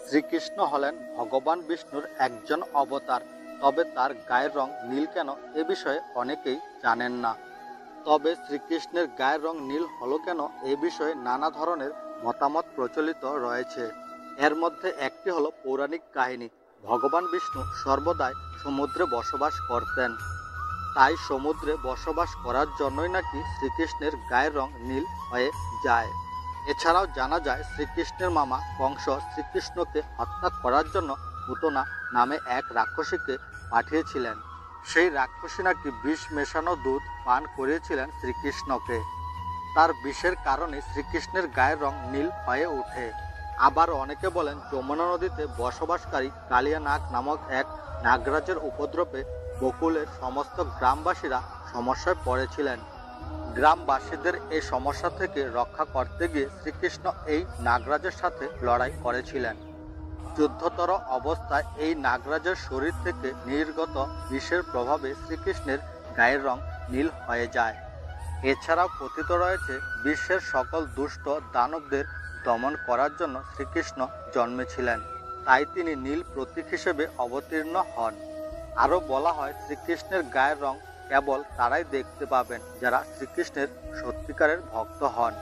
শ্রীকৃষ্ণ হলেন ভগবান বিষ্ণুর একজন অবতার। তবে তার গায়ের রং নীল কেন এ বিষয়ে অনেকেই জানেন না। তবে শ্রীকৃষ্ণের গায়ের রং নীল হলো কেন এ বিষয়ে নানা ধরনের মতামত প্রচলিত রয়েছে। এর মধ্যে একটি হলো পৌরাণিক কাহিনী। ভগবান বিষ্ণু সর্বদাই সমুদ্রে বসবাস করতেন, তাই সমুদ্রে বসবাস করার জন্যই নাকি শ্রীকৃষ্ণের গায়ের রং নীল হয়ে যায়। এছাড়াও জানা যায় শ্রীকৃষ্ণের মামা কংস শ্রীকৃষ্ণকে হত্যা করার জন্য পুতনা নামে এক রাক্ষসীকে পাঠিয়েছিলেন। সেই রাক্ষসী নাকি বিষ মেশানো দুধ পান করিয়েছিলেন শ্রীকৃষ্ণকে। তার বিষের কারণে শ্রীকৃষ্ণের গায়ের রং নীল হয়ে ওঠে। আবার অনেকে বলেন যমুনা নদীতে বসবাসকারী কালিয়া নাগ নামক এক নাগরাজের উপদ্রবে গোকুলের সমস্ত গ্রামবাসীরা সমস্যায় পড়েছিলেন। গ্রামবাসীদের এই সমস্যা থেকে রক্ষা করতে গিয়ে শ্রীকৃষ্ণ এই নাগরাজের সাথে লড়াই করেছিলেন। যুদ্ধতর অবস্থায় এই নাগরাজের শরীর থেকে নির্গত বিষের প্রভাবে শ্রীকৃষ্ণের গায়ের রং নীল হয়ে যায়। এছাড়াও কথিত রয়েছে বিশ্বের সকল দুষ্ট দানবদের দমন করার জন্য শ্রীকৃষ্ণ জন্মেছিলেন, তাই তিনি নীল প্রতীক হিসেবে অবতীর্ণ হন। আরও বলা হয় শ্রীকৃষ্ণের গায়ের রং কেবল তারাই দেখতে পাবেন যারা শ্রীকৃষ্ণের সত্যিকারের ভক্ত হন।